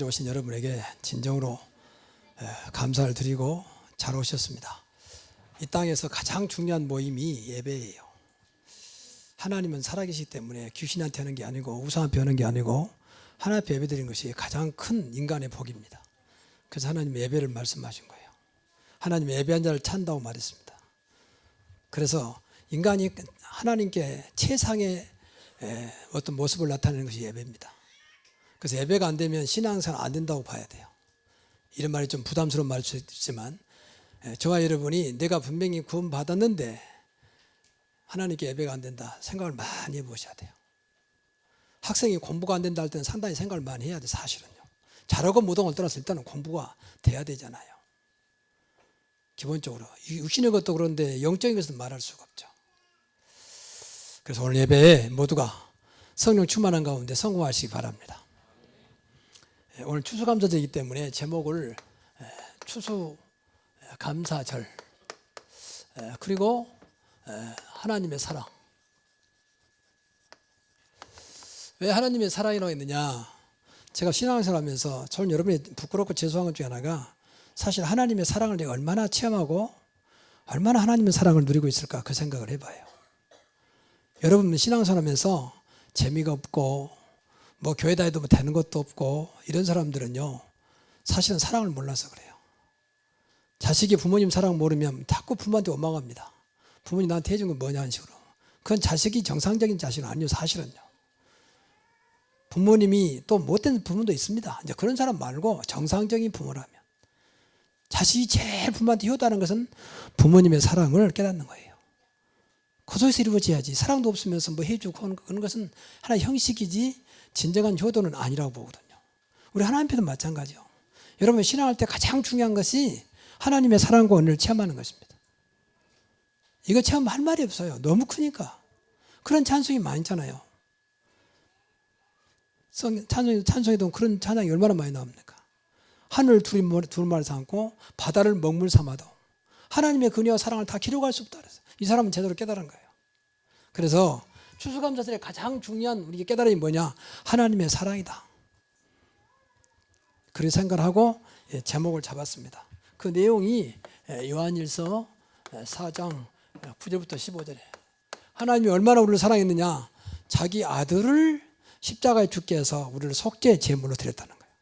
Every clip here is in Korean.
오신 여러분에게 진정으로 감사를 드리고 잘 오셨습니다. 이 땅에서 가장 중요한 모임이 예배예요. 하나님은 살아계시기 때문에 귀신한테 하는 게 아니고 우상한테 하는 게 아니고 하나님 앞에 예배드리는 것이 가장 큰 인간의 복입니다. 그래서 하나님 예배를 말씀하신 거예요. 하나님 예배한 자를 찬다고 말했습니다. 그래서 인간이 하나님께 최상의 어떤 모습을 나타내는 것이 예배입니다. 그래서 예배가 안 되면 신앙생활 안 된다고 봐야 돼요. 이런 말이 좀 부담스러운 말일 수 있지만 저와 여러분이 내가 분명히 구원 받았는데 하나님께 예배가 안 된다 생각을 많이 해보셔야 돼요. 학생이 공부가 안 된다 할 때는 상당히 생각을 많이 해야 돼요. 사실은요. 잘하고 못하고 떠나서 일단은 공부가 돼야 되잖아요. 기본적으로 육신의 것도 그런데 영적인 것은 말할 수가 없죠. 그래서 오늘 예배에 모두가 성령 충만한 가운데 성공하시기 바랍니다. 오늘 추수감사절이기 때문에 제목을 추수감사절 그리고 하나님의 사랑. 왜 하나님의 사랑이라고 했느냐, 제가 신앙생활 하면서 저는 여러분이 부끄럽고 죄송한 것 중에 하나가 사실 하나님의 사랑을 내가 얼마나 체험하고 얼마나 하나님의 사랑을 누리고 있을까 그 생각을 해봐요. 여러분 신앙생활 하면서 재미가 없고 뭐 교회 다녀도 뭐 되는 것도 없고 이런 사람들은요 사실은 사랑을 몰라서 그래요. 자식이 부모님 사랑 모르면 자꾸 부모한테 원망합니다. 부모님 나한테 해준 건 뭐냐 하는 식으로. 그건 자식이 정상적인 자식은 아니요. 사실은요 부모님이 또 못된 부모도 있습니다. 이제 그런 사람 말고 정상적인 부모라면 자식이 제일 부모한테 효도하는 것은 부모님의 사랑을 깨닫는 거예요. 그 속에서 이루어져야지. 사랑도 없으면서 뭐 해주고 그런 것은 하나의 형식이지 진정한 효도는 아니라고 보거든요. 우리 하나님 앞에도 마찬가지요. 여러분 신앙할 때 가장 중요한 것이 하나님의 사랑과 은혜를 체험하는 것입니다. 이거 체험할 말이 없어요. 너무 크니까. 그런 찬송이 많잖아요. 찬송에도 그런 찬양이 얼마나 많이 나옵니까? 하늘 두루마리 삼고 바다를 먹물 삼아도 하나님의 은혜와 사랑을 다 기록할 수 없다 그랬어요. 이 사람은 제대로 깨달은 거예요. 그래서 추수감사절의 가장 중요한 우리의 깨달음이 뭐냐? 하나님의 사랑이다. 그렇게 생각을 하고 제목을 잡았습니다. 그 내용이 요한일서 4장 9절부터 15절에 하나님이 얼마나 우리를 사랑했느냐, 자기 아들을 십자가에 죽게 해서 우리를 속죄의 제물로 드렸다는 거예요.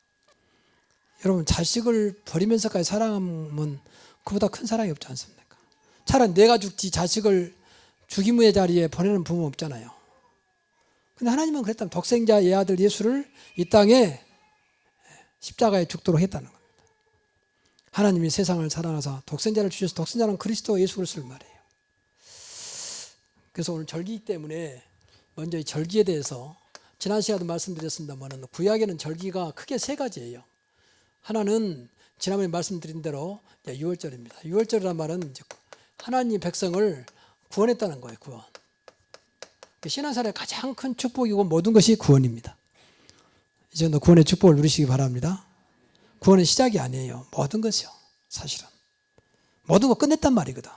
여러분 자식을 버리면서까지 사랑하면 그보다 큰 사랑이 없지 않습니까? 차라리 내가 죽지 자식을 죽임의 자리에 보내는 부모 없잖아요. 근데 하나님은 그랬다면 독생자 예아들 예수를 이 땅에 십자가에 죽도록 했다는 겁니다. 하나님이 세상을 사랑하사 독생자를 주셔서, 독생자는 그리스도 예수 그리스도를 말해요. 그래서 오늘 절기이기 때문에 먼저 이 절기에 대해서 지난 시간에도 말씀드렸습니다만 구약에는 절기가 크게 세 가지예요. 하나는 지난번에 말씀드린 대로 유월절입니다. 유월절이라는 말은 하나님 백성을 구원했다는 거예요. 구원. 신앙생활의 가장 큰 축복이고 모든 것이 구원입니다. 이제 구원의 축복을 누리시기 바랍니다. 구원은 시작이 아니에요. 모든 것이요. 사실은 모든 거 끝냈단 말이거든.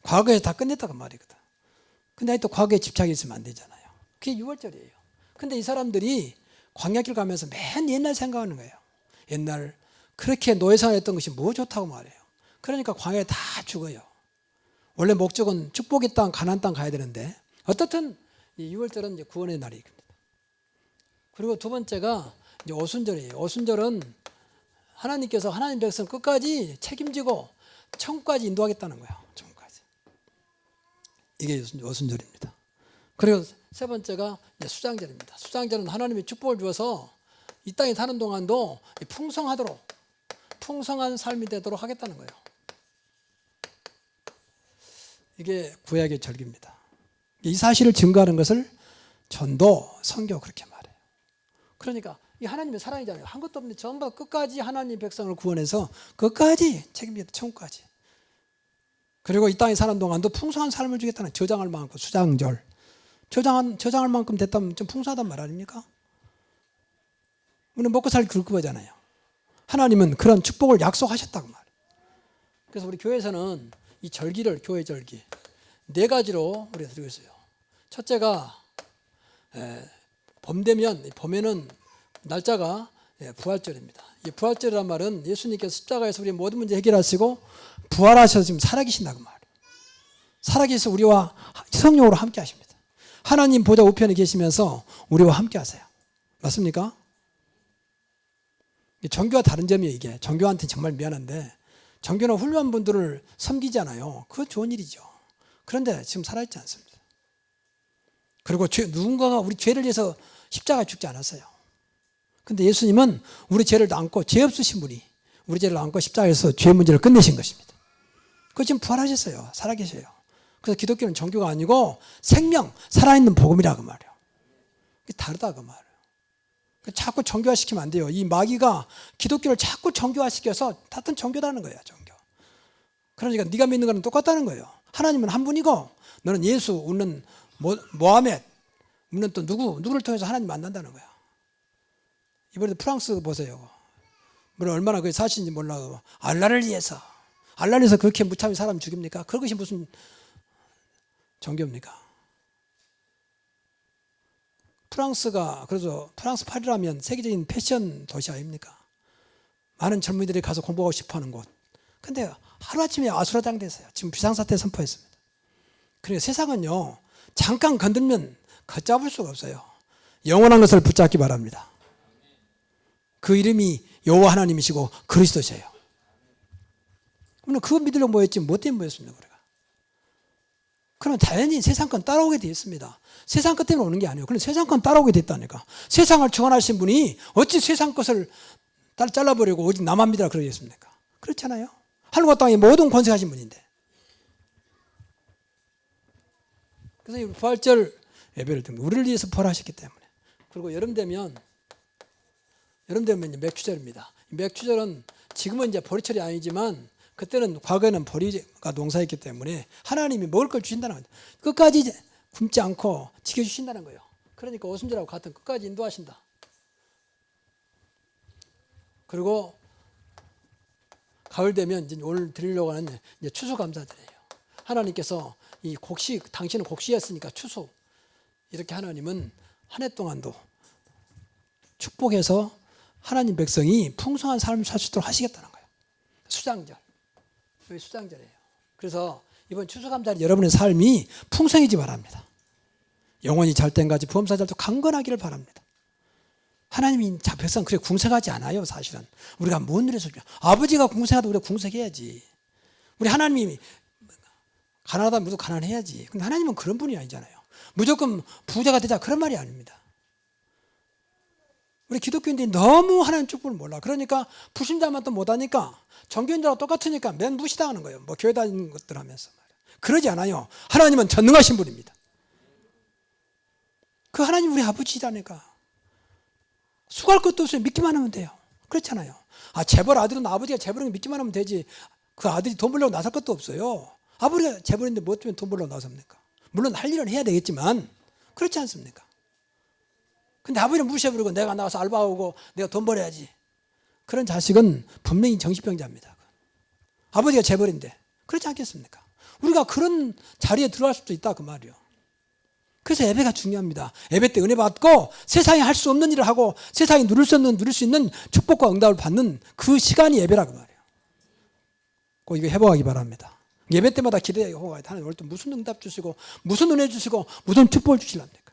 과거에 다 끝냈다고 말이거든. 근데 또 과거에 집착이 있으면 안 되잖아요. 그게 유월절이에요. 근데 이 사람들이 광야길 가면서 맨 옛날 생각하는 거예요. 옛날 그렇게 노예생활했던 것이 뭐 좋다고 말해요. 그러니까 광야에 다 죽어요. 원래 목적은 축복의 땅, 가나안 땅 가야 되는데 어떻든 이 유월절은 이제 구원의 날입니다. 그리고 두 번째가 이제 오순절이에요. 오순절은 하나님께서 하나님 백성 끝까지 책임지고 천국까지 인도하겠다는 거예요. 천국까지. 이게 오순절입니다. 그리고 세 번째가 이제 수장절입니다. 수장절은 하나님의 축복을 주어서 이 땅에 사는 동안도 풍성하도록, 풍성한 삶이 되도록 하겠다는 거예요. 이게 구약의 절기입니다. 이 사실을 증거하는 것을 전도, 선교 그렇게 말해요. 그러니까 이 하나님의 사랑이잖아요. 한 것도 없는데 전부 끝까지 하나님 백성을 구원해서 끝까지 책임지겠다. 천국까지. 그리고 이 땅에 사는 동안도 풍성한 삶을 주겠다는, 저장할 만큼, 수장절. 저장할 만큼 됐다면 좀 풍성하단 말 아닙니까? 우리는 먹고 살기 굴급하잖아요. 하나님은 그런 축복을 약속하셨다고 말해요. 그래서 우리 교회에서는 이 절기를, 교회 절기 네 가지로 우리가 드리고 있어요. 첫째가 봄 되면, 봄에는 날짜가 부활절입니다. 이 부활절이란 말은 예수님께서 십자가에서 우리 모든 문제 해결하시고 부활하셔서 지금 살아계신다고 말이에요. 살아계셔서 우리와 성령으로 함께 하십니다. 하나님 보좌 우편에 계시면서 우리와 함께 하세요. 맞습니까? 종교와 다른 점이에요. 이게 종교한테 정말 미안한데 종교는 훌륭한 분들을 섬기잖아요. 그건 좋은 일이죠. 그런데 지금 살아있지 않습니다. 그리고 누군가가 우리 죄를 위해서 십자가에 죽지 않았어요. 근데 예수님은 우리 죄를 안고 죄 없으신 분이 우리 죄를 안고 십자가에서 죄 문제를 끝내신 것입니다. 그 지금 부활하셨어요. 살아계셔요. 그래서 기독교는 종교가 아니고 생명, 살아있는 복음이라 그 말이에요. 다르다 그 말이에요. 자꾸 종교화시키면 안 돼요. 이 마귀가 기독교를 자꾸 종교화시켜서 같은 종교라는 거예요. 종교. 그러니까 네가 믿는 거는 똑같다는 거예요. 하나님은 한 분이고 너는 예수 웃는 모하메드 웃는 또 누구를 통해서 하나님 만난다는 거야. 이번에도 프랑스 보세요. 물론 얼마나 그게 사실인지 몰라도 알라를 위해서 그렇게 무참히 사람 죽입니까? 그것이 무슨 종교입니까? 프랑스가 그래서 프랑스 파리라면 세계적인 패션 도시 아닙니까? 많은 젊은이들이 가서 공부하고 싶어하는 곳. 근데 하루아침에 아수라장됐어요. 지금 비상사태 선포했습니다. 그러니까 세상은요 잠깐 건들면 걷잡을 수가 없어요. 영원한 것을 붙잡기 바랍니다. 그 이름이 여호와 하나님이시고 그리스도셔요. 우리는 그거 믿으려고 모였지 뭐 때문에 모였습니까? 우리가. 그럼 당연히 세상 건 따라오게 되어 있습니다. 세상 것 때문에 오는 게 아니에요. 그럼 세상 건 따라오게 됐다니까. 세상을 주관하신 분이 어찌 세상 것을 잘라버리고 오직 나만 믿으라 그러겠습니까? 그렇잖아요. 하늘과 땅의 모든 권세하신 분인데. 그래서 이 부활절 예배를 드립니다. 우리를 위해서 부활하셨기 때문에. 그리고 여름 되면 이제 맥추절입니다. 맥추절은 지금은 이제 보리철이 아니지만 그때는 과거에는 보리가 농사였기 때문에 하나님이 먹을 걸 주신다는 거예요. 끝까지 굶지 않고 지켜주신다는 거예요. 그러니까 오순절하고 같은 끝까지 인도하신다. 그리고 가을 되면 이제 오늘 드리려고 하는 이제 추수감사드려요. 하나님께서 이 곡식, 당신은 곡식이었으니까 추수. 이렇게 하나님은 한 해 동안도 축복해서 하나님 백성이 풍성한 삶을 살 수 있도록 하시겠다는 거예요. 수장절. 여기 수장절이에요. 그래서 이번 추수감사절 여러분의 삶이 풍성해지기 바랍니다. 영원히 잘 때까지 부엄사절도 강건하기를 바랍니다. 하나님이 백성 그렇게 궁색하지 않아요. 사실은 우리가 뭔 일에서 아버지가 궁색하다 우리가 궁색해야지. 우리 하나님이 가난하다 무조건 가난해야지. 근데 하나님은 그런 분이 아니잖아요. 무조건 부자가 되자 그런 말이 아닙니다. 우리 기독교인들이 너무 하나님 축복을 몰라. 그러니까 불신자만 또 못하니까 종교인들하고 똑같으니까 맨 무시당하는 거예요. 뭐 교회 다니는 것들 하면서. 그러지 않아요. 하나님은 전능하신 분입니다. 그 하나님 우리 아버지라니까. 수고할 것도 없어요. 믿기만 하면 돼요. 그렇잖아요. 재벌 아들은 아버지가 재벌인 거 믿기만 하면 되지. 그 아들이 돈 벌려고 나설 것도 없어요. 아버지가 재벌인데 뭐 때문에 돈 벌려고 나섭니까? 물론 할 일은 해야 되겠지만 그렇지 않습니까? 근데 아버지는 무시해버리고 내가 나가서 알바하고 내가 돈 벌어야지. 그런 자식은 분명히 정신병자입니다. 아버지가 재벌인데 그렇지 않겠습니까? 우리가 그런 자리에 들어갈 수도 있다 그 말이요. 그래서 예배가 중요합니다. 예배 때 은혜 받고 세상에 할 수 없는 일을 하고 세상에 누릴 수 있는 축복과 응답을 받는 그 시간이 예배라 그 말이에요. 꼭 이거 해보기 바랍니다. 예배 때마다 기대하고 하나님 오늘 또 무슨 응답 주시고 무슨 은혜 주시고 무슨 축복을 주실랍니까?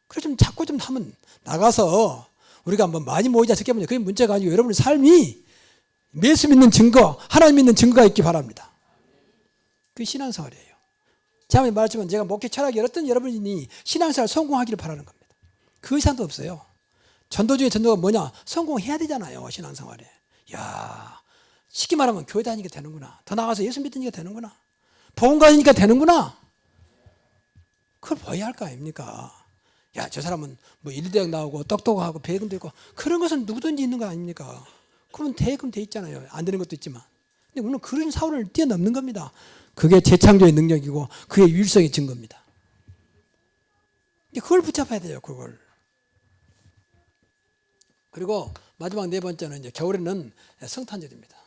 그래서 좀 자꾸 좀 하면 나가서 우리가 한번 많이 모이자 적게 모이자 그게 문제가 아니고 여러분의 삶이 예수 믿는 증거 하나님 믿는 증거가 있기 바랍니다. 그게 신앙생활이에요. 제가 말했지만 제가 목회 철학이 어떤 여러분이 신앙생활 성공하기를 바라는 겁니다. 그 이상도 없어요. 전도 중에 전도가 뭐냐? 성공해야 되잖아요. 신앙생활에. 야, 쉽게 말하면 교회 다니게 되는구나. 더 나가서 예수 믿으니까 되는구나. 복음 가지니까 되는구나. 그걸 봐야 할 거 아닙니까? 야, 저 사람은 뭐 일대학 나오고 똑똑하고 배금도 있고 그런 것은 누구든지 있는 거 아닙니까? 그러면 대금 돼 있잖아요. 안 되는 것도 있지만. 근데 우리는 그런 사고를 뛰어넘는 겁니다. 그게 재창조의 능력이고 그게 유일성의 증거입니다. 그걸 붙잡아야 돼요. 그걸. 그리고 마지막 네 번째는 이제 겨울에는 성탄절입니다.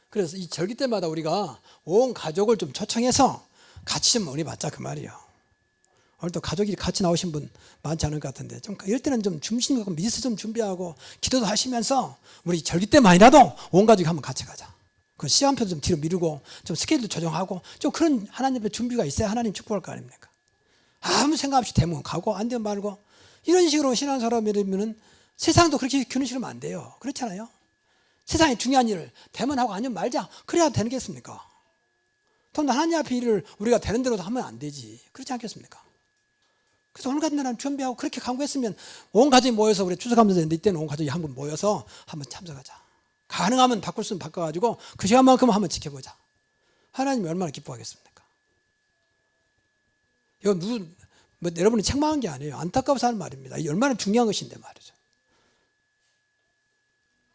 그래서 이 절기 때마다 우리가 온 가족을 좀 초청해서 같이 좀 은혜 받자 그 말이에요. 오늘도 가족이 같이 나오신 분 많지 않을 것 같은데 좀 이럴 때는 좀 중심하고 미스 좀 준비하고 기도도 하시면서 우리 절기 때만이라도 온 가족이 한번 같이 가자. 그 시간표도 좀 뒤로 미루고 좀 스케줄도 조정하고 좀 그런 하나님의 준비가 있어야 하나님 축복할 거 아닙니까? 아무 생각 없이 되면 가고 안 되면 말고 이런 식으로 신앙생활이라면 세상도 그렇게 교훈시키면 안 돼요. 그렇잖아요. 세상에 중요한 일을 되면 하고 아니면 말자. 그래야 되겠습니까? 또 하나님 앞에 일을 우리가 되는 대로 하면 안 되지. 그렇지 않겠습니까? 그래서 오늘 같은 날은 준비하고 그렇게 강구했으면 온 가족이 모여서 우리 추석하면서 이때는 온 가족이 한번 모여서 한번 참석하자. 가능하면 바꿀 수는 바꿔가지고 그 시간만큼 한번 지켜보자. 하나님이 얼마나 기뻐하겠습니까? 이거 여러분이 책망한 게 아니에요. 안타까워서 하는 말입니다. 이게 얼마나 중요한 것인데 말이죠.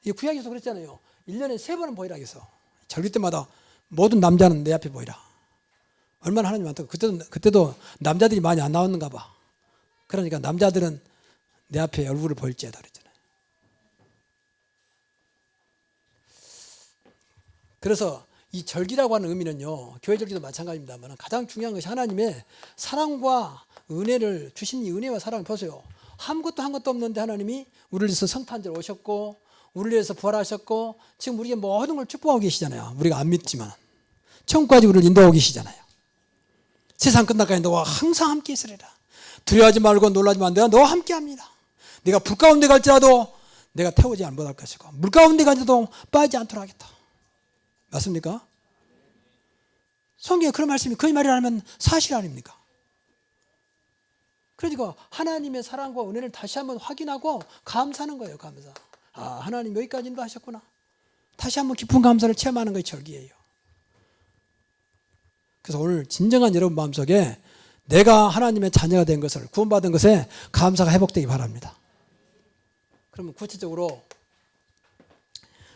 이 구약에서 그랬잖아요. 1년에 3번은 보이라 해서 절기 때마다 모든 남자는 내 앞에 보이라. 얼마나 하나님 안타까워. 그때도 남자들이 많이 안 나왔는가 봐. 그러니까 남자들은 내 앞에 얼굴을 보일지어다 그랬잖아요. 그래서 이 절기라고 하는 의미는요, 교회 절기도 마찬가지입니다만 가장 중요한 것이 하나님의 사랑과 은혜를 주신 이 은혜와 사랑을 보세요. 아무것도 한 것도 없는데 하나님이 우리를 위해서 성탄절 오셨고 우리를 위해서 부활하셨고 지금 우리의 모든 걸 축복하고 계시잖아요. 우리가 안 믿지만 천국까지 우리를 인도하고 계시잖아요. 세상 끝날까지 너와 항상 함께 있으리라. 두려워하지 말고 놀라지 마. 내가 너와 함께합니다. 네가 불 가운데 갈지라도 내가 태우지 못할 것이고 물 가운데 갈지라도 빠지지 않도록 하겠다. 맞습니까? 성경에 그런 말씀이 그 말이라면 사실 아닙니까? 그러니까 하나님의 사랑과 은혜를 다시 한번 확인하고 감사하는 거예요. 감사. 아, 하나님 여기까지 인도하셨구나. 다시 한번 깊은 감사를 체험하는 것이 절기예요. 그래서 오늘 진정한 여러분 마음속에 내가 하나님의 자녀가 된 것을 구원받은 것에 감사가 회복되기 바랍니다. 그러면 구체적으로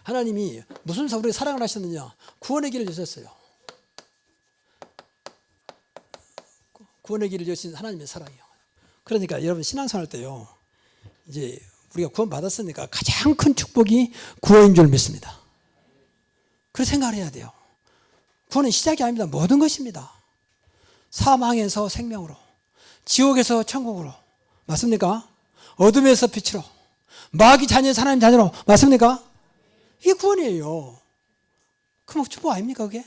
하나님이 무슨 우리에게 사랑을 하셨느냐? 구원의 길을 주셨어요. 구원의 길을 주신 하나님의 사랑이요. 그러니까 여러분 신앙생활 때요, 이제 우리가 구원 받았으니까 가장 큰 축복이 구원인 줄 믿습니다. 그렇게 생각을 해야 돼요. 구원은 시작이 아닙니다. 모든 것입니다. 사망에서 생명으로, 지옥에서 천국으로, 맞습니까? 어둠에서 빛으로, 마귀 자녀에서 하나님 자녀로, 맞습니까? 이게 구원이에요. 그럼 축복 아닙니까 그게?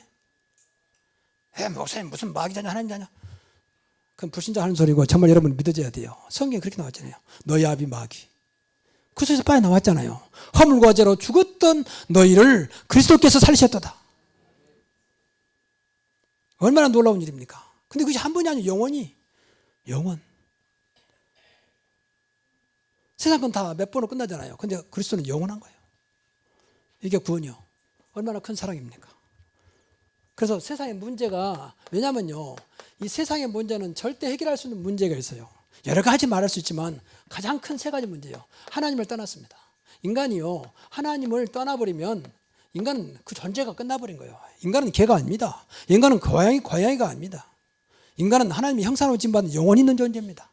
목사님 무슨 마귀 자녀 하나님 자녀? 그건 불신자 하는 소리고 정말 여러분 믿어줘야 돼요. 성경에 그렇게 나왔잖아요. 너희 아비 마귀. 그 소리에서 빨리 나왔잖아요. 허물과 죄로 죽었던 너희를 그리스도께서 살리셨도다. 얼마나 놀라운 일입니까? 근데 그것이 한 번이 아니고 영원. 세상 건 다 몇 번으로 끝나잖아요. 근데 그리스도는 영원한 거예요. 이게 구원이요. 얼마나 큰 사랑입니까? 그래서 세상의 문제가, 왜냐면요, 이 세상의 문제는 절대 해결할 수 있는 문제가 있어요. 여러 가지 말할 수 있지만 가장 큰 3가지 문제예요. 하나님을 떠났습니다. 인간이요, 하나님을 떠나버리면 인간은 그 존재가 끝나버린 거예요. 인간은 개가 아닙니다. 인간은 고양이가 아닙니다. 인간은 하나님의 형상으로 지음받은 영원히 있는 존재입니다.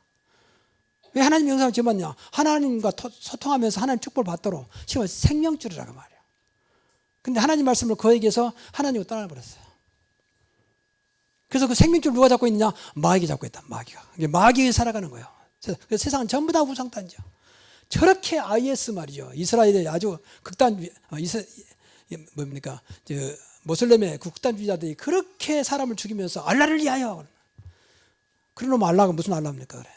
왜 하나님의 형상으로 지음받냐? 하나님과 소통하면서 하나님 축복을 받도록 지금 생명줄이라고 말이에요. 근데 하나님 말씀을 그에게서 하나님을 떠나버렸어요. 그래서 그 생명줄을 누가 잡고 있느냐? 마귀가 잡고 있다. 마귀가 살아가는 거예요. 그래서 세상은 전부 다 우상단지요. 저렇게 IS 말이죠. 이스라엘의 아주 뭡니까? 모슬렘의 극단주의자들이 그렇게 사람을 죽이면서 알라를 위하여. 그런 놈 알라가 무슨 알라입니까? 그래.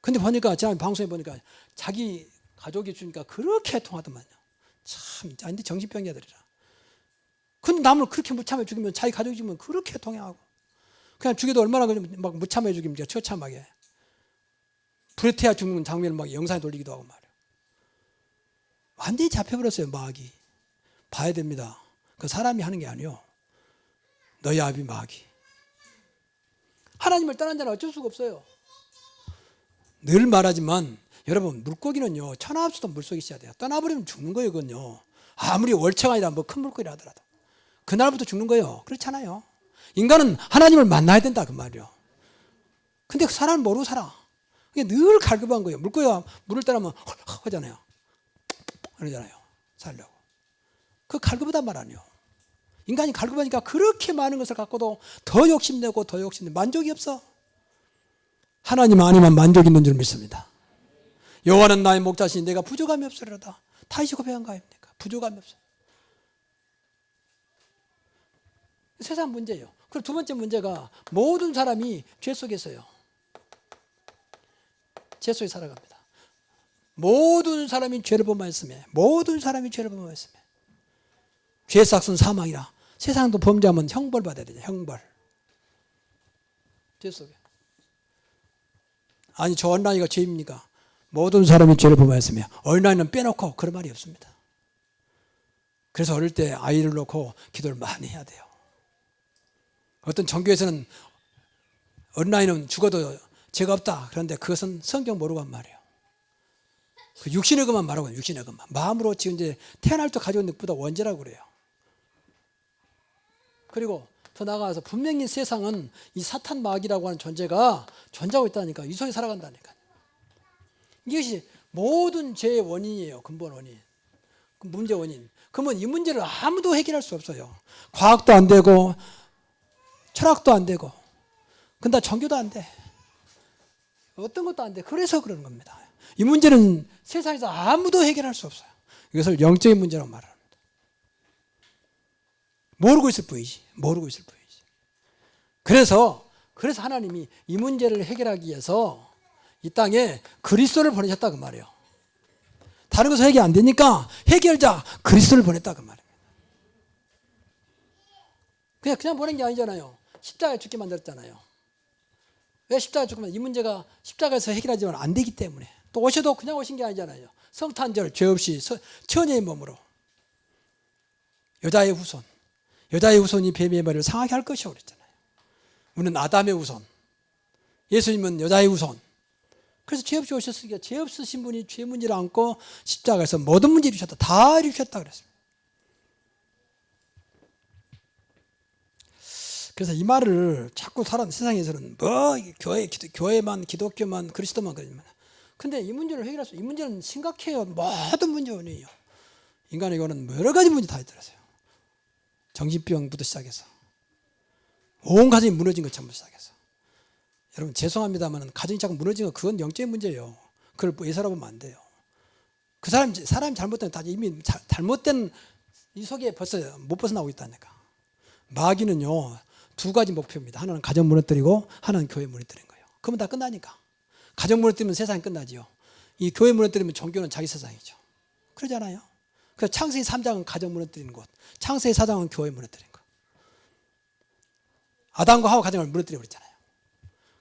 근데 보니까, 지난 방송에 보니까 자기 가족이 주니까 그렇게 통하더만요. 참, 근데 정신병자들이라. 근데 남을 그렇게 무참하게 죽이면 자기 가족이 죽으면 그렇게 통해하고. 그냥 죽여도 얼마나 막 무참하게 죽입니까? 처참하게. 불에 태워 죽는 장면을 막 영상에 돌리기도 하고 말이에요. 완전히 잡혀버렸어요, 마귀. 봐야 됩니다. 그 사람이 하는 게 아니요. 너희 아비 마귀. 하나님을 떠난 자는 어쩔 수가 없어요. 늘 말하지만 여러분, 물고기는요, 천하없이도 물속에 있어야 돼요. 떠나버리면 죽는 거예요, 그건요. 아무리 월척 아니라 뭐 큰 물고기라 하더라도. 그날부터 죽는 거예요. 그렇잖아요. 인간은 하나님을 만나야 된다, 그 말이요. 근데 그 사람은 모르고 살아. 그게 늘 갈급한 거예요. 물고기가 물을 따르면 헐 하잖아요. 그러잖아요. 살려고. 그 갈급하단 말 아니에요. 인간이 갈급하니까 그렇게 많은 것을 갖고도 더 욕심내고 만족이 없어. 하나님 안에만 만족이 있는 줄 믿습니다. 여호와는 나의 목자시니 내가 부족함이 없으리로다. 다윗이 고백한 거 아닙니까? 부족함이 없어요. 세상 문제예요. 그리고 두 번째 문제가 모든 사람이 죄 속에 있어요. 죄 속에 살아갑니다. 모든 사람이 죄를 범하였으며 모든 사람이 죄를 범하였으며 죄의 삭은 사망이라. 세상도 범죄하면 형벌 받아야 되죠. 형벌. 죄 속에. 아니 저 어린아이가 죄입니까? 모든 사람이 죄를 범하였으며 어린아이는 빼놓고 그런 말이 없습니다. 그래서 어릴 때 아이를 놓고 기도를 많이 해야 돼요. 어떤 종교에서는 어린아이는 죽어도 죄가 없다. 그런데 그것은 성경 모르고 한 말이에요. 그 육신의 것만 말하고 육신의 것만. 마음으로 지금 이제 태어날 때 가져온 것보다 원죄라고 그래요. 그리고 더 나아가서 분명히 세상은 이 사탄 마귀라고 하는 존재가 존재하고 있다니까. 이 속에 살아간다니까. 이것이 모든 죄의 원인이에요. 근본 원인. 문제 원인. 그러면 이 문제를 아무도 해결할 수 없어요. 과학도 안 되고 철학도 안 되고 근데 종교도 안 돼. 어떤 것도 안 돼. 그래서 그러는 겁니다. 이 문제는 세상에서 아무도 해결할 수 없어요. 이것을 영적인 문제라고 말합니다. 모르고 있을 뿐이지. 모르고 있을 뿐이지. 그래서 하나님이 이 문제를 해결하기 위해서 이 땅에 그리스도를 보내셨다 그 말이에요. 다른 것은 해결 안 되니까 해결자 그리스도를 보냈다 그 말입니다. 그냥 보낸 게 아니잖아요. 십자가에 죽게 만들었잖아요. 왜 십자가에 죽으면 이 문제가 십자가에서 해결하지만 안 되기 때문에. 또 오셔도 그냥 오신 게 아니잖아요. 성탄절 죄 없이 처녀의 몸으로 여자의 후손이 뱀의 머리를 상하게 할 것이라고 그랬잖아요. 우리는 아담의 후손, 예수님은 여자의 후손. 그래서 죄 없이 오셨으니까 죄 없으신 분이 죄 문제를 안고 십자가에서 모든 문제를 이루셨다. 다 이루셨다 그랬습니다. 그래서 이 말을 자꾸 세상에서는 뭐 교회만 기독교만 그리스도만 그러지만 근데 이 문제를 해결할 이 문제는 심각해요. 모든 문제원이에요. 인간의 이거는 여러 가지 문제 다 있더라고요. 정신병부터 시작해서 온 가정이 무너진 것처럼 시작해서 여러분 죄송합니다만 가정이 자꾸 무너진 거 그건 영적인 문제예요. 그걸 예사로보면 안 돼요. 그 사람이 잘못된 다 이미 잘못된 이 속에 벌써 못 벗어나고 있다니까. 마귀는요 두 가지 목표입니다. 하나는 가정 무너뜨리고 하나는 교회 무너뜨리는 거예요. 그러면 다 끝나니까. 가정 무너뜨리면 세상이 끝나지요. 이 교회 무너뜨리면 종교는 자기 세상이죠. 그러잖아요. 그래서 창세기 3장은 가정 무너뜨리는 곳, 창세기 4장은 교회 무너뜨리는 것. 아담과 하와 가정을 무너뜨려 버렸잖아요.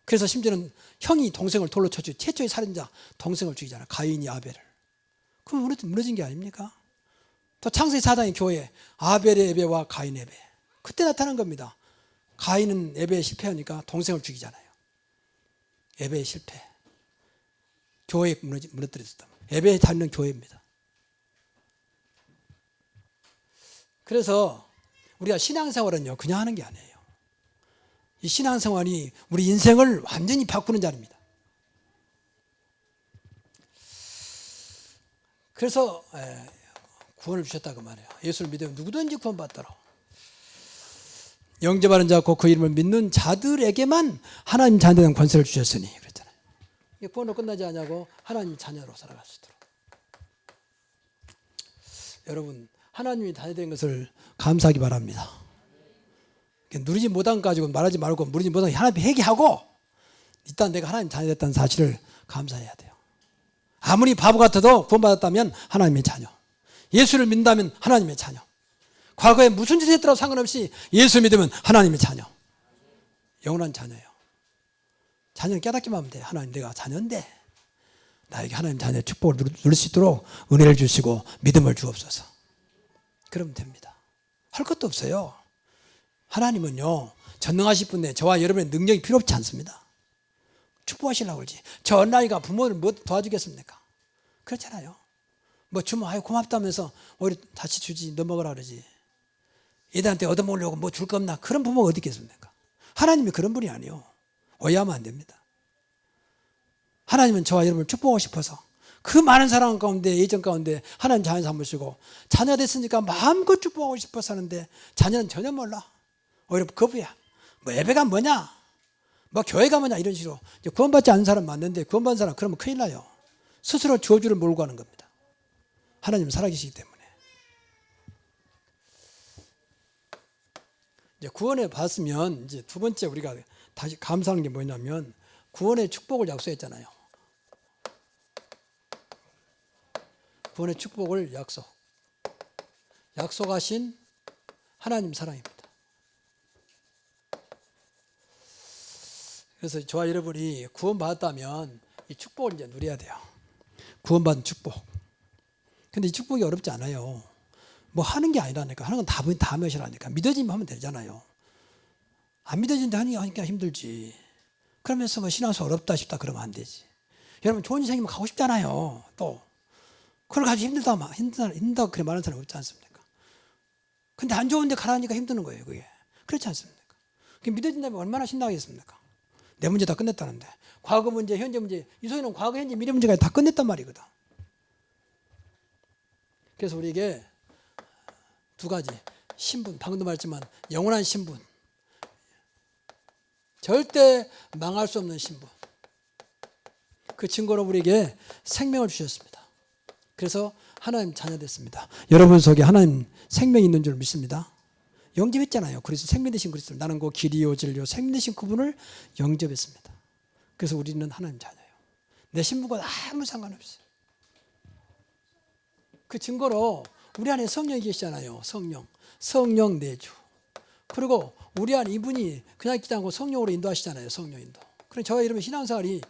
그래서 심지어는 형이 동생을 돌로 쳐주고 최초의 살인자 동생을 죽이잖아요. 가인이 아벨을. 그럼 무너진 게 아닙니까? 또 창세기 4장의 교회 아벨의 예배와 가인의 예배. 그때 나타난 겁니다. 가인은 예배에 실패하니까 동생을 죽이잖아요. 예배에 실패. 교회에 무너뜨렸다. 예배에 다니는 교회입니다. 그래서 우리가 신앙생활은요 그냥 하는 게 아니에요. 이 신앙생활이 우리 인생을 완전히 바꾸는 자리입니다. 그래서 구원을 주셨다고 말해요. 예수를 믿으면 누구든지 구원받더라. 영접하는 자 곧 그 이름을 믿는 자들에게만 하나님 자녀된 권세를 주셨으니 그랬잖아요. 구원으로 끝나지 않냐고 하나님 자녀로 살아갈 수 있도록. 여러분 하나님이 자녀된 것을 감사하기 바랍니다. 누리지 못한 거 가지고 말하지 말고 누리지 못한 거 하나님 회개하고 일단 내가 하나님 자녀됐다는 사실을 감사해야 돼요. 아무리 바보 같아도 구원받았다면 하나님의 자녀. 예수를 믿는다면 하나님의 자녀. 과거에 무슨 짓을 했더라도 상관없이 예수 믿으면 하나님의 자녀. 영원한 자녀예요. 자녀는 깨닫기만 하면 돼. 하나님 내가 자녀인데 나에게 하나님 자녀의 축복을 누릴 수 있도록 은혜를 주시고 믿음을 주옵소서. 그러면 됩니다. 할 것도 없어요. 하나님은요 전능하신 분에 저와 여러분의 능력이 필요 없지 않습니다. 축복하시려고 그러지. 저 어린아이가 부모를 뭐 도와주겠습니까? 그렇잖아요. 뭐 주면 아유 고맙다면서 오히려 다시 주지 너 먹으라 그러지. 얘들한테 얻어먹으려고 뭐 줄 거 없나? 그런 부모가 어디 있겠습니까? 하나님이 그런 분이 아니에요. 오해하면 안 됩니다. 하나님은 저와 여러분을 축복하고 싶어서 그 많은 사랑 가운데 예전 가운데 하나님 자녀 삼으시고 자녀 됐으니까 마음껏 축복하고 싶어서 하는데 자녀는 전혀 몰라. 오히려 거부야. 뭐 예배가 뭐냐? 뭐 교회 가면 이런 식으로 구원받지 않은 사람 맞는데 구원받은 사람 그러면 큰일 나요. 스스로 저주를 몰고 가는 겁니다. 하나님은 살아계시기 때문에. 이제 구원을 받았으면 이제 두 번째 우리가 다시 감사하는 게 뭐냐면 구원의 축복을 약속했잖아요. 구원의 축복을 약속하신 하나님 사랑입니다. 그래서 저와 여러분이 구원받았다면 이 축복을 이제 누려야 돼요. 구원받은 축복. 근데 이 축복이 어렵지 않아요. 뭐 하는 게 아니라니까. 하는 건 다 몇이라니까. 믿어지면 하면 되잖아요. 안 믿어지는데 하니까 힘들지. 그러면서 뭐 신앙서 어렵다 싶다 그러면 안 되지. 여러분 좋은 인생이면 가고 싶잖아요. 또. 그걸 가지고 힘들다 그렇게 말하는 사람이 없지 않습니까? 근데 안 좋은데 가라니까 힘드는 거예요. 그게. 그렇지 않습니까? 그게 믿어진다면 얼마나 신나겠습니까? 내 문제 다 끝냈다는데. 과거 문제, 현재 문제, 이소희는 과거, 현재, 미래 문제까지 다 끝냈단 말이거든. 그래서 우리에게 두 가지 신분, 방금도 말했지만 영원한 신분, 절대 망할 수 없는 신분, 그 증거로 우리에게 생명을 주셨습니다. 그래서 하나님 자녀 됐습니다. 여러분 속에 하나님 생명이 있는 줄 믿습니다. 영접했잖아요. 그래서 생명 되신 그리스도, 나는 그 길이요 진리요 생명 되신 그분을 영접했습니다. 그래서 우리는 하나님 자녀예요. 내 신분과 아무 상관없어요. 그 증거로 우리 안에 성령이 계시잖아요. 성령 내주. 그리고 우리 안에 이분이 그냥 있지 않고 성령으로 인도하시잖아요. 성령 인도. 그럼 저와 여러분 신앙생활이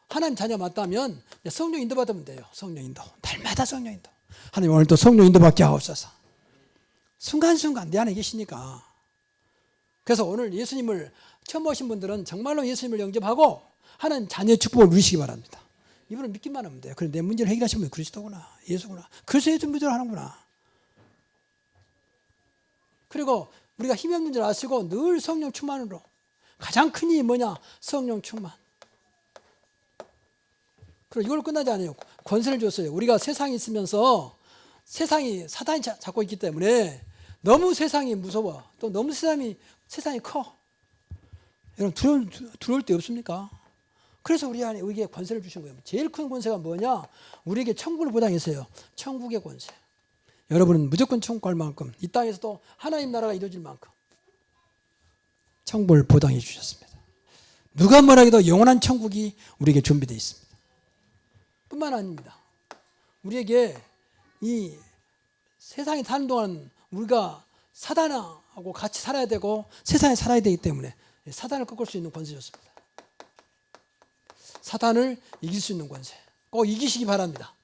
하나님 자녀 맞다면 성령 인도 받으면 돼요. 성령 인도. 날마다 성령 인도. 하나님 오늘 또 성령 인도 받게 하옵소서. 순간순간 내 안에 계시니까. 그래서 오늘 예수님을 처음 오신 분들은 정말로 예수님을 영접하고 하나님 자녀의 축복을 누리시기 바랍니다. 이분을 믿기만 하면 돼요. 그래 내 문제를 해결하시면 그리스도구나, 예수구나. 그래서 예수 믿으러 하는구나. 그리고 우리가 힘이 없는 줄 아시고 늘 성령 충만으로. 가장 큰 힘이 뭐냐? 성령 충만. 그리고 이걸 끝나지 않아요. 권세를 줬어요. 우리가 세상에 있으면서 세상이 사단이 잡고 있기 때문에 너무 세상이 무서워. 또 너무 세상이 커. 여러분 두려울 데 없습니까? 그래서 우리 안에 우리에게 권세를 주신 거예요. 제일 큰 권세가 뭐냐? 우리에게 천국을 보장했어요. 천국의 권세. 여러분은 무조건 천국 갈 만큼, 이 땅에서도 하나님 나라가 이루어질 만큼 천국을 보장해 주셨습니다. 누가 뭐라 해도 영원한 천국이 우리에게 준비되어 있습니다. 뿐만 아닙니다. 우리에게 이 세상에 사는 동안 우리가 사단하고 같이 살아야 되고 세상에 살아야 되기 때문에 사단을 꺾을 수 있는 권세 줬습니다. 사단을 이길 수 있는 권세. 꼭 이기시기 바랍니다.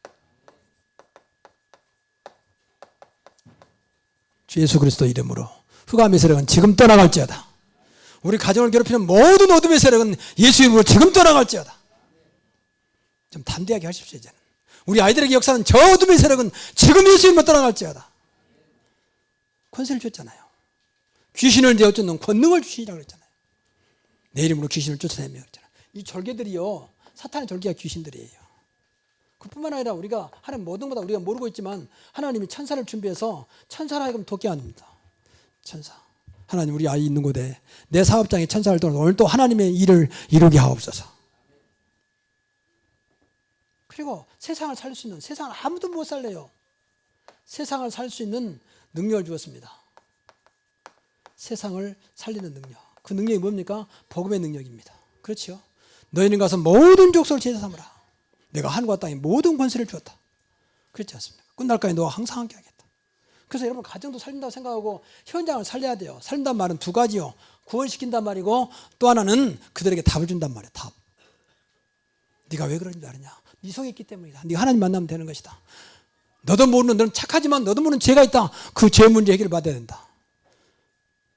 주 예수 그리스도 이름으로 흑암의 세력은 지금 떠나갈지어다. 우리 가정을 괴롭히는 모든 어둠의 세력은 예수 이름으로 지금 떠나갈지어다. 좀 담대하게 하십시오. 이제는. 우리 아이들에게 역사는 저 어둠의 세력은 지금 예수 이름으로 떠나갈지어다. 권세를 줬잖아요. 귀신을 내어쫓는 권능을 주시라고 그랬잖아요. 내 이름으로 귀신을 쫓아내며 그랬잖아요. 이 절개들이요, 사탄의 절개가 귀신들이에요. 그뿐만 아니라 우리가 하는 모든 것보다 우리가 모르고 있지만 하나님이 천사를 준비해서 천사를 하여금 돕게 합니다. 천사. 하나님 우리 아이 있는 곳에 내 사업장에 천사를 통해서 오늘 또 하나님의 일을 이루게 하옵소서. 그리고 세상을 살릴 수 있는, 세상을 아무도 못 살려요. 세상을 살 수 있는 능력을 주었습니다. 세상을 살리는 능력. 그 능력이 뭡니까? 복음의 능력입니다. 그렇죠? 너희는 가서 모든 족속을 제자 삼으라. 내가 하늘과 땅에 모든 권세를 주었다. 그렇지 않습니까? 끝날까지 너와 항상 함께 하겠다. 그래서 여러분 가정도 살린다고 생각하고 현장을 살려야 돼요. 살린다는 말은 두 가지요. 구원시킨단 말이고 또 하나는 그들에게 답을 준단 말이에요. 답. 네가 왜 그러는지 아느냐? 네 속에 있기 때문이다. 네가 하나님 만나면 되는 것이다. 너도 모르는, 너는 착하지만 너도 모르는 죄가 있다. 그 죄 문제 해결을 받아야 된다.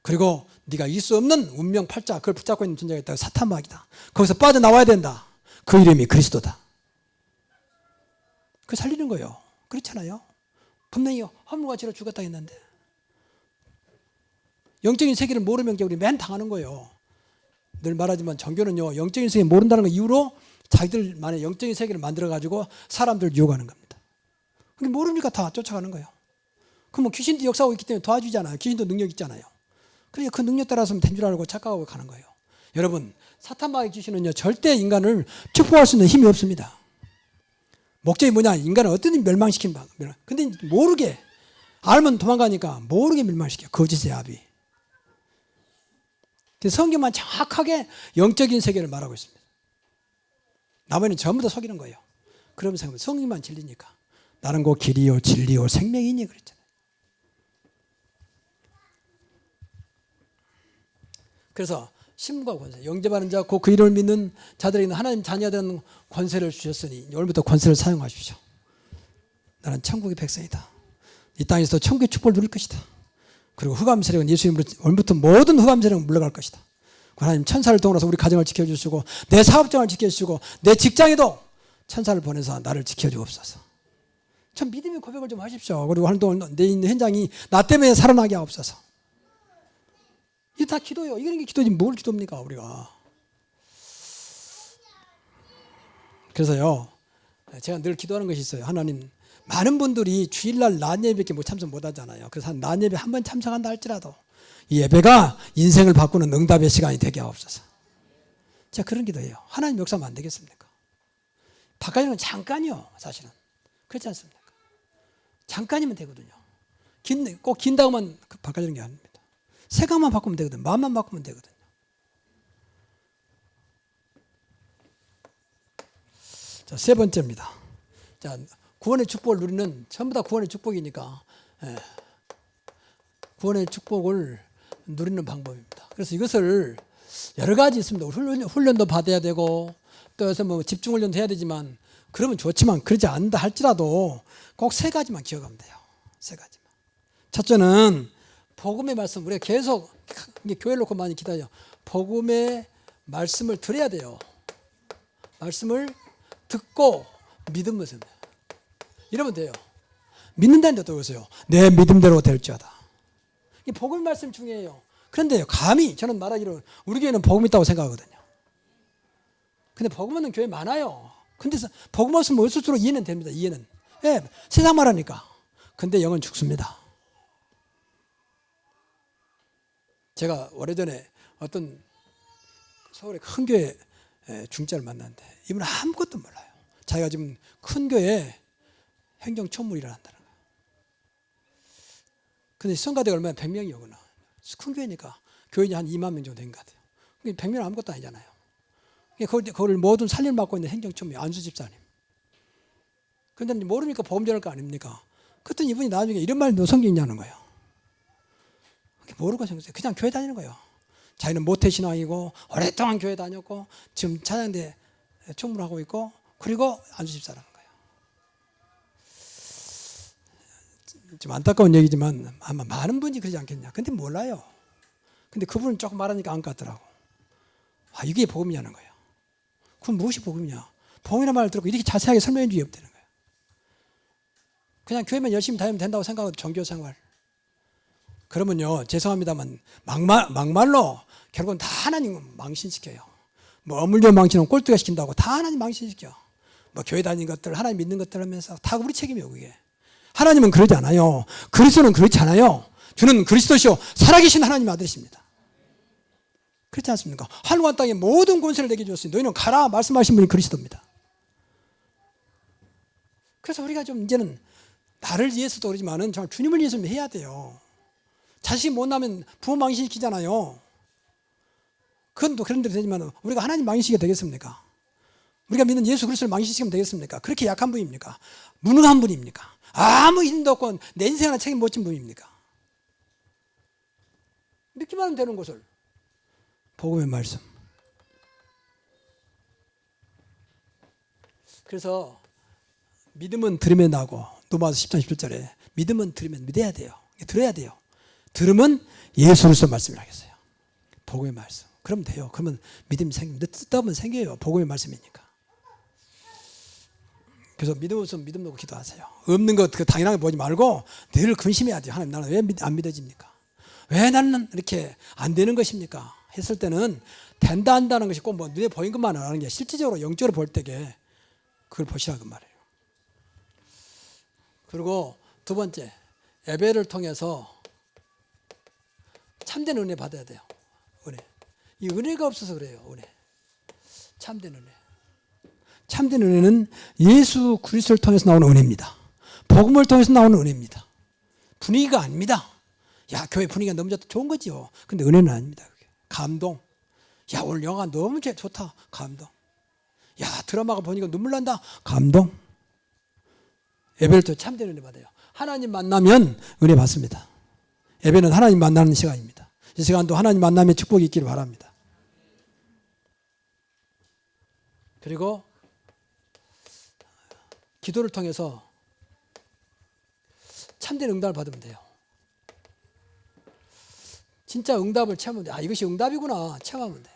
그리고 네가 이길 수 없는 운명 팔자, 그걸 붙잡고 있는 존재가 있다. 사탄마귀다. 거기서 빠져나와야 된다. 그 이름이 그리스도다. 그 살리는 거예요. 그렇잖아요. 분명히 허물과 죄로 죽었다 했는데 영적인 세계를 모르면 우리 맨 당하는 거예요. 늘 말하지만 종교는요, 영적인 세계 모른다는 거 이유로 자기들만의 영적인 세계를 만들어가지고 사람들을 유혹하는 겁니다. 근데 모르니까 다 쫓아가는 거예요. 그럼 뭐 귀신도 역사하고 있기 때문에 도와주잖아요. 귀신도 능력 있잖아요. 그러니까 그 능력 따라서 된 줄 알고 착각하고 가는 거예요. 여러분, 사탄 마귀 귀신은요 절대 인간을 축복할 수 있는 힘이 없습니다. 목적이 뭐냐? 인간을 어떻게든 멸망시키는 방. 근데 모르게 알면 도망가니까 모르게 멸망시켜. 거짓의 아비. 성경만 정확하게 영적인 세계를 말하고 있습니다. 나머지는 전부 다 속이는 거예요. 그러면서 성경만 진리니까. 나는 곧 길이요 진리요 생명이니 그랬잖아요. 그래서 신분과 권세, 영접하는 자, 곧 그 이름을 믿는 자들에게는 하나님 자녀된 권세를 주셨으니 오늘부터 권세를 사용하십시오. 나는 천국의 백성이다. 이 땅에서 천국의 축복을 누릴 것이다. 그리고 흑암 세력은 예수 이름으로 오늘부터 모든 흑암 세력은 물러갈 것이다. 하나님 천사를 통해서 우리 가정을 지켜주시고 내 사업장을 지켜주시고 내 직장에도 천사를 보내서 나를 지켜주옵소서. 참 믿음의 고백을 좀 하십시오. 그리고 오늘도 내 있는 현장이 나 때문에 살아나게 하옵소서. 이게 다 기도예요. 이런 게 기도지 뭘 기도입니까 우리가. 그래서요 제가 늘 기도하는 것이 있어요. 하나님, 많은 분들이 주일날 낮 예배밖에 참석 못 하잖아요. 그래서 낮 예배 한 번 참석한다 할지라도 이 예배가 인생을 바꾸는 응답의 시간이 되게 하옵소서. 제가 그런 기도해요. 하나님 역사하면 안 되겠습니까? 바깥에는 잠깐이요 사실은. 그렇지 않습니까? 잠깐이면 되거든요. 꼭 긴다고만 바꿔주는 게 아닙니다. 생각만 바꾸면 되거든요. 마음만 바꾸면 되거든요. 자, 세 번째입니다. 자, 구원의 축복을 누리는 전부 다 구원의 축복이니까 구원의 축복을 누리는 방법입니다. 그래서 이것을 여러 가지 있습니다. 훈련도 받아야 되고 또 해서 뭐 집중 훈련도 해야 되지만 그러면 좋지만 그러지 않는다 할지라도 꼭 세 가지만 기억하면 돼요. 세 가지만. 첫째는 복음의 말씀. 우리가 계속 교회를 놓고 많이 기도해요. 복음의 말씀을 들어야 돼요. 말씀을 듣고 믿음을 세워요. 이러면 돼요. 믿는다는데 또 보세요. 내 믿음대로 될지어다. 이 복음의 말씀 중요해요. 그런데 감히 저는 말하기로 우리 교회는 복음 있다고 생각하거든요. 근데 복음 없는 교회 많아요. 근데 복음 없으면 없을수록 이해는 됩니다. 이해는. 예, 세상 말하니까. 근데 영은 죽습니다. 제가 오래전에 어떤 서울의 큰 교회 중자를 만났는데 이분은 아무것도 몰라요. 자기가 지금 큰 교회에 행정총무일을 한다는 거예요. 근데 성가대가 얼마나 100명이 오거나 큰 교회니까 교인이 한 2만 명 정도 된 것 같아요. 100명은 아무것도 아니잖아요. 그걸 모든 살림을 맡고 있는 행정총무 안수 집사님. 그런데 모르니까 보험 전할 거 아닙니까? 그랬더니 이분이 나중에 이런 말도 성경에 있냐는 거예요. 모르고 생각했어요. 그냥 교회 다니는 거예요. 자기는 모태신앙이고 오랫동안 교회 다녔고 지금 찬양대 총무를 하고 있고 그리고 안수 집사라는 거예요. 좀 안타까운 얘기지만 아마 많은 분이 그러지 않겠냐. 근데 몰라요. 근데 그분은 조금 말하니까 안 같더라고. 아, 이게 복음이냐는 거예요. 그럼 무엇이 복음이냐? 복음이라는 말을 듣고 이렇게 자세하게 설명해 주기 없다는 거예요. 그냥 교회만 열심히 다니면 된다고 생각하고 종교생활. 그러면요, 죄송합니다만 막말로 결국은 다 하나님 망신시켜요. 뭐 어물려 망신은 꼴뚜기가 시킨다고 다 하나님 망신시켜. 뭐 교회 다니는 것들, 하나님 믿는 것들 하면서 다 우리 책임이에요, 그게. 하나님은 그러지 않아요. 그리스도는 그렇지 않아요. 주는 그리스도시요 살아계신 하나님 아들이십니다. 그렇지 않습니까? 하늘과 땅에 모든 권세를 내게 주었으니 너희는 가라 말씀하신 분이 그리스도입니다. 그래서 우리가 좀 이제는 나를 위해서도 그러지만은 정말 주님을 위해서 해야 돼요. 자식이 못 나면 부모 망신시키잖아요. 그건 또 그런 대로 되지만 우리가 하나님 망신시키게 되겠습니까? 우리가 믿는 예수 그리스도를 망신시키면 되겠습니까? 그렇게 약한 분입니까? 무능한 분입니까? 아무 힘도 없고 내 인생 하나 책임 못 진 분입니까? 믿기만 하면 되는 것을. 복음의 말씀. 그래서 믿음은 들으면 나고 로마서 10장 17절에 믿음은 들으면 믿어야 돼요. 들어야 돼요. 들으면 예수 그리스도 말씀을 하겠어요. 복음의 말씀. 그러면 돼요. 그러면 믿음이 생깁니다. 듣다 보면 생겨요. 복음의 말씀이니까. 그래서 믿음 없으면 믿음 놓고 기도하세요. 없는 것 당연하게 보지 말고 늘 근심해야 돼요. 하나님 나는 왜 안 믿어집니까? 왜 나는 이렇게 안 되는 것입니까? 했을 때는 된다 한다는 것이 꼭 뭐 눈에 보인 것만 하는 게 실질적으로 영적으로 볼 때게 그걸 보시라고 말이에요. 그리고 두 번째, 예배를 통해서 참된 은혜 받아야 돼요. 은혜. 이 은혜가 없어서 그래요. 은혜. 참된 은혜. 참된 은혜는 예수 그리스도를 통해서 나오는 은혜입니다. 복음을 통해서 나오는 은혜입니다. 분위기가 아닙니다. 야, 교회 분위기가 너무 좋은 거지요. 근데 은혜는 아닙니다. 감동. 야, 오늘 영화 너무 좋다. 감동. 야, 드라마가 보니까 눈물 난다. 감동. 예배를 또 참된 은혜 받아요. 하나님 만나면 은혜 받습니다. 예배는 하나님 만나는 시간입니다. 이 시간도 하나님 만남의 축복이 있기를 바랍니다. 그리고 기도를 통해서 참된 응답을 받으면 돼요. 진짜 응답을 체험하면 돼요. 아, 이것이 응답이구나 체험하면 돼요.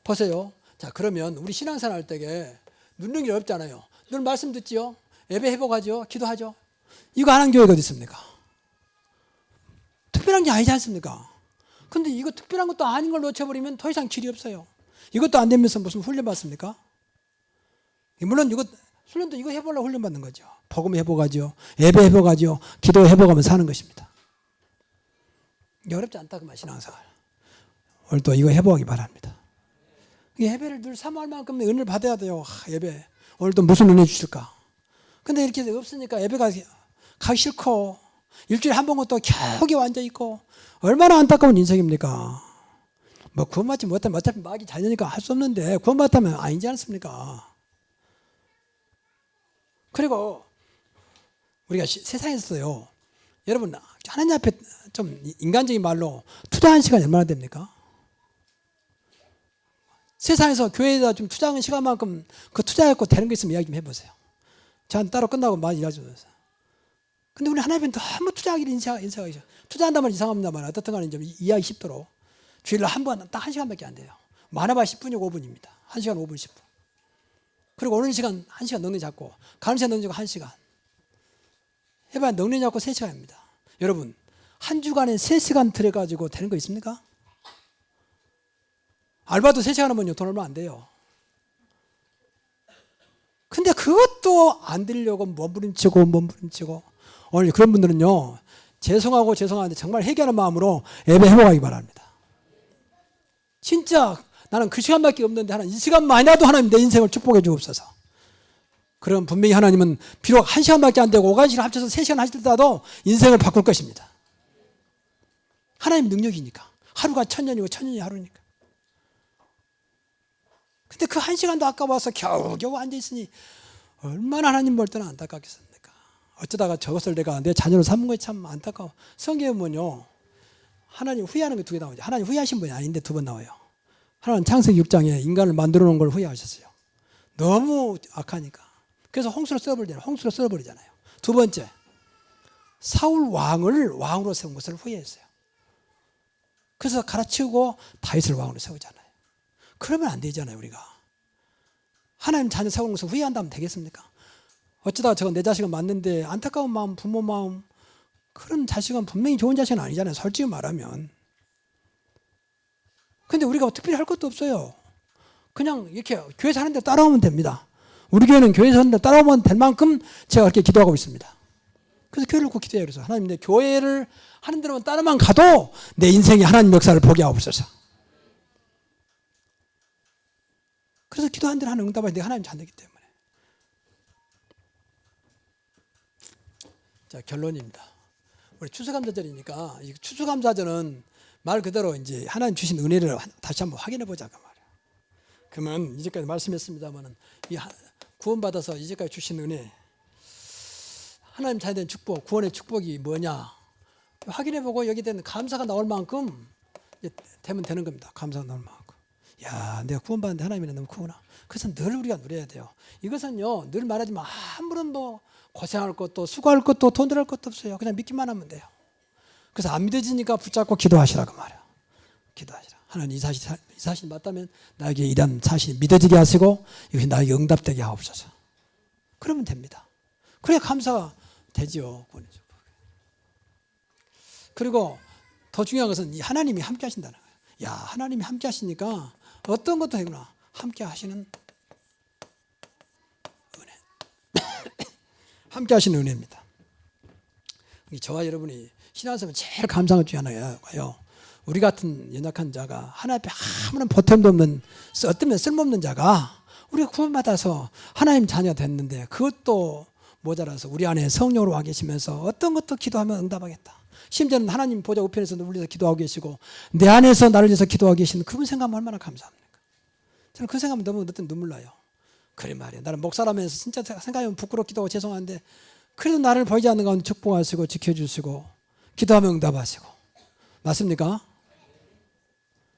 보세요. 자, 그러면 우리 신앙생활 할 때에 눕는 게 어렵잖아요. 늘 말씀 듣지요. 예배 회복하죠. 기도하죠. 이거 안 한 교회가 어디 있습니까? 특별한 게 아니지 않습니까? 근데 이거 특별한 것도 아닌 걸 놓쳐버리면 더 이상 길이 없어요. 이것도 안 되면서 무슨 훈련 받습니까? 물론 이거 훈련도 이거 해보려고 훈련 받는 거죠. 복음 회복하죠. 예배 회복하죠. 기도 회복하면 사는 것입니다. 어렵지 않다 그 말 신앙생활. 오늘 또 이거 회복하기 바랍니다. 예배를 늘 사모할 만큼 은혜를 받아야 돼요. 예배 오늘 또 무슨 은혜 주실까? 근데 이렇게 없으니까 예배가 가기 싫고 일주일에 한 번은 또 겨우겨우 앉아있고 얼마나 안타까운 인생입니까? 뭐 구원받지 못하면 어차피 마귀 자녀니까 할 수 없는데 구원받다면 아니지 않습니까? 그리고 우리가 세상에서요, 여러분 하나님 앞에 좀 인간적인 말로 투자한 시간이 얼마나 됩니까? 세상에서 교회에다 좀 투자한 시간만큼 그 투자했고 되는 거 있으면 이야기 좀 해보세요. 저는 따로 끝나고 많이 일하죠. 근데 우리 하나님은 너무 투자하기를 인생하기 투자한다면 이상합니다만 어떻든 간에 좀 이해하기 쉽도록 주일날 한 번 딱 1시간밖에 안 돼요. 많아봐야 10분이고 5분입니다. 1시간 5분 10분. 그리고 오는 시간 1시간 넉넉히 잡고 가는 시간 넉넉히 잡고 1시간. 해봐야 넉넉히 잡고 3시간입니다. 여러분 한 주간에 3시간 들여가지고 되는 거 있습니까? 알바도 3시간 하면요 돈 얼마 안 돼요. 근데 그것도 안 되려고 몸부림치고 오늘 그런 분들은요 죄송한데 정말 회개하는 마음으로 예배 회복하기 바랍니다. 진짜 나는 그 시간밖에 없는데 하나님 이 시간만이라도 하나님 내 인생을 축복해 주옵소서. 그럼 분명히 하나님은 비록 1시간밖에 안 되고 5간시를 합쳐서 3시간 하실지라도 인생을 바꿀 것입니다. 하나님 능력이니까. 하루가 1000년이고 1000년이 하루니까. 근데 그 1시간도 아까워서 겨우겨우 앉아있으니 얼마나 하나님 볼 때는 안타깝겠습니까? 어쩌다가 저것을 내가 내 자녀로 삼은 것이 참 안타까워. 성경에 보면요 하나님 후회하는 게 2개 나오죠. 하나님 후회하신 분이 아닌데 2번 나와요. 하나는 창세기 6장에 인간을 만들어 놓은 걸 후회하셨어요. 너무 악하니까. 그래서 홍수로 썰어버리잖아요. 2번째 사울 왕을 왕으로 세운 것을 후회했어요. 그래서 갈아치우고 다윗을 왕으로 세우잖아요. 그러면 안 되잖아요. 우리가 하나님 자녀 세우는 것을 후회한다면 되겠습니까? 어쩌다가 저건 내 자식은 맞는데 안타까운 마음, 부모 마음, 그런 자식은 분명히 좋은 자식은 아니잖아요. 솔직히 말하면. 근데 우리가 특별히 할 것도 없어요. 그냥 이렇게 교회 사는 데 따라오면 됩니다. 우리 교회는 교회 사는 데 따라오면 될 만큼 제가 그렇게 기도하고 있습니다. 그래서 교회를 꼭 기도해요. 그래서 하나님 내 교회를 하는 대로만 따라만 가도 내 인생에 하나님 역사를 보게 하옵소서. 그래서 기도한 대로 하는 응답을 내가 하나님 자녀이기 때문에. 자, 결론입니다. 우리 추수감사절이니까 이 추수감사절은 말 그대로 이제 하나님 주신 은혜를 다시 한번 확인해 보자 그 말이에요. 그러면 이제까지 말씀했습니다만은 이 구원받아서 이제까지 주신 은혜, 하나님 자녀된 축복, 구원의 축복이 뭐냐 확인해 보고 여기에 대한 감사가 나올 만큼 되면 되는 겁니다. 감사가 나올 만큼. 야, 내가 구원받는데 하나님이 너무 크구나. 그래서 늘 우리가 누려야 돼요. 이것은요, 늘 말하지만 아무런 뭐 고생할 것도 수고할 것도 돈 들을 것도 없어요. 그냥 믿기만 하면 돼요. 그래서 안 믿어지니까 붙잡고 기도하시라고 말이에요. 기도하시라. 하나님 이 사실이 맞다면 나에게 이런 사실이 믿어지게 하시고 이것이 나에게 응답되게 하옵소서. 그러면 됩니다. 그래야 감사가 되죠. 그리고 더 중요한 것은 하나님이 함께 하신다는 거예요. 야, 하나님이 함께 하시니까 어떤 것도 되구나. 함께 하시는 은혜. 함께 하시는 은혜입니다. 저와 여러분이 신앙생활 제일 감사한 것 중에 하나가요. 우리 같은 연약한 자가 하나님 앞에 아무런 보탬도 없는 어쩌면 쓸모없는 자가 우리가 구원받아서 하나님 자녀가 됐는데 그것도 모자라서 우리 안에 성령으로 와 계시면서 어떤 것도 기도하면 응답하겠다. 심지어는 하나님 보좌 우편에서 우리에서 기도하고 계시고 내 안에서 나를 위해서 기도하고 계시는 그분 생각하면 얼마나 감사합니까? 저는 그 생각하면 너무 어떤 눈물 나요. 그래 말이야. 나는 목사라면서 진짜 생각하면 부끄럽기도 하고 죄송한데 그래도 나를 보이지 않는 가운데 축복하시고 지켜주시고 기도하면 응답하시고 맞습니까?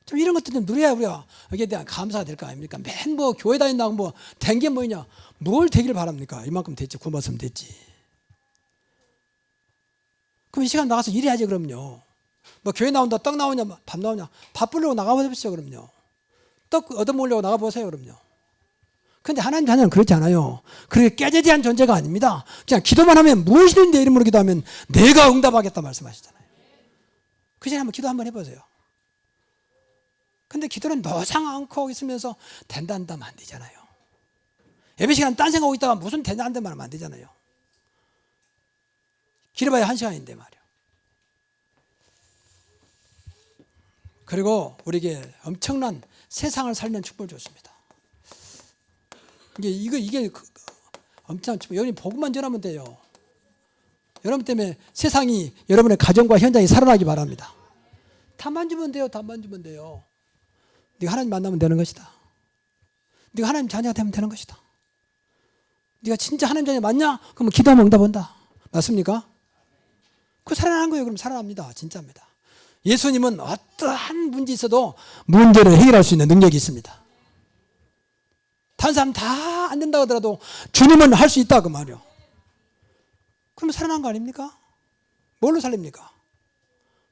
좀 이런 것도 좀 누려야 우리가 여기에 대한 감사가 될 거 아닙니까? 맨 뭐 교회 다닌다고 뭐 된 게 뭐냐? 뭘 되길 바랍니까? 이만큼 됐지, 구원받으면 됐지. 그럼 이 시간 나가서 일해야지 그럼요. 뭐 교회 나온다, 떡 나오냐, 밥 나오냐, 밥 불려고 나가보십시오 그럼요. 떡 얻어먹으려고 나가보세요 그럼요. 근데 하나님 자녀는 그렇지 않아요. 그렇게 깨져지한 존재가 아닙니다. 그냥 기도만 하면 무엇이든 내 이름으로 기도하면 내가 응답하겠다 말씀하시잖아요. 그 시간에 한번 기도 한번 해보세요. 근데 기도는 노상 않고 있으면서 된다 하면 안 되잖아요. 예배 시간 딴 생각하고 있다가 무슨 된다 말하면 안 되잖아요. 길어봐야 1시간인데 말이야. 그리고 우리에게 엄청난 세상을 살면 축복을 줬습니다. 이게 엄청난 축복. 여러분이 복음만 전하면 돼요. 여러분 때문에 세상이 여러분의 가정과 현장이 살아나기 바랍니다. 답만 주면 돼요. 답만 주면 돼요. 네가 하나님 만나면 되는 것이다. 네가 하나님 자녀가 되면 되는 것이다. 네가 진짜 하나님 자녀 맞냐? 그러면 기도하면 응답 온다. 맞습니까? 그거 살아나는 거예요. 그럼 살아납니다. 진짜입니다. 예수님은 어떠한 문제 있어도 문제를 해결할 수 있는 능력이 있습니다. 다른 사람 다 안 된다고 하더라도 주님은 할 수 있다 그 말이요. 그러면 살아난 거 아닙니까? 뭘로 살립니까?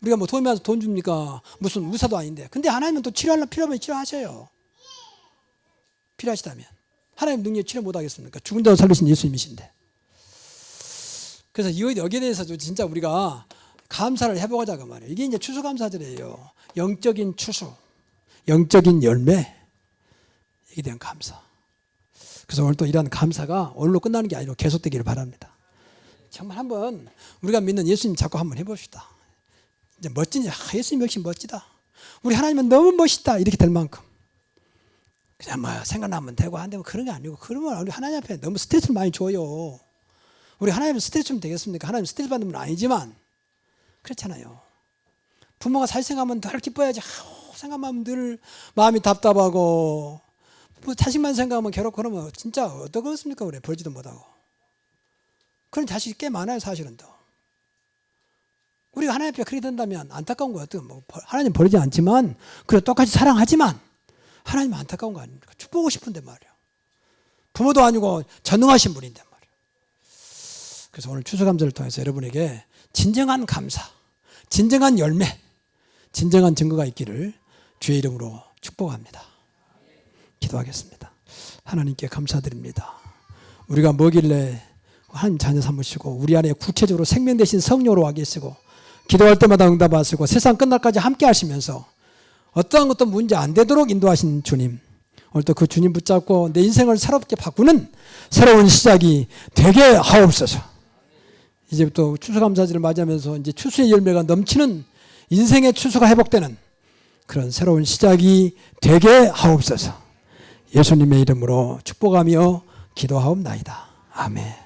우리가 뭐 도움이 와서 돈 줍니까? 무슨 의사도 아닌데. 근데 하나님은 또 치료하려면 필요하면 치료하셔요. 필요하시다면. 하나님 능력이 치료 못 하겠습니까? 죽은 자도 살리신 예수님이신데. 그래서 여기에 대해서도 진짜 우리가 감사를 해보자 그 말이에요. 이게 이제 추수감사절이에요. 영적인 추수, 영적인 열매, 이에 대한 감사. 그래서 오늘 또 이러한 감사가 오늘로 끝나는 게 아니라 계속되기를 바랍니다. 정말 한번 우리가 믿는 예수님 자꾸 한번 해봅시다. 이제 멋진, 예수님 역시 멋지다. 우리 하나님은 너무 멋있다. 이렇게 될 만큼. 그냥 뭐 생각나면 되고 안 되고 그런 게 아니고, 그러면 우리 하나님 앞에 너무 스트레스를 많이 줘요. 우리 하나님 스트레스 주면 되겠습니까? 하나님 스트레스 받는 분 아니지만 그렇잖아요. 부모가 잘 생각하면 덜 기뻐야지. 생각하면 늘 마음이 답답하고, 뭐 자식만 생각하면 괴롭고 그러면 진짜 어떡하겠습니까? 그래 벌지도 못하고. 그런 자식이 꽤 많아요 사실은. 더 우리가 하나님 앞에 그렇게 된다면 안타까운 거 어떻게, 뭐 하나님 버리지 않지만 그래 똑같이 사랑하지만 하나님은 안타까운 거 아닙니까? 축복하고 싶은데 말이야. 부모도 아니고 전능하신 분인데 말이야. 그래서 오늘 추수감사를 통해서 여러분에게 진정한 감사, 진정한 열매, 진정한 증거가 있기를 주의 이름으로 축복합니다. 기도하겠습니다. 하나님께 감사드립니다. 우리가 뭐길래 하나님 자녀 삼으시고 우리 안에 구체적으로 생명 되신 성령으로 와 계시고 기도할 때마다 응답하시고 세상 끝날까지 함께 하시면서 어떠한 것도 문제 안 되도록 인도하신 주님, 오늘도 그 주님 붙잡고 내 인생을 새롭게 바꾸는 새로운 시작이 되게 하옵소서. 이제부터 추수감사절을 맞이하면서 이제 추수의 열매가 넘치는 인생의 추수가 회복되는 그런 새로운 시작이 되게 하옵소서. 예수님의 이름으로 축복하며 기도하옵나이다. 아멘.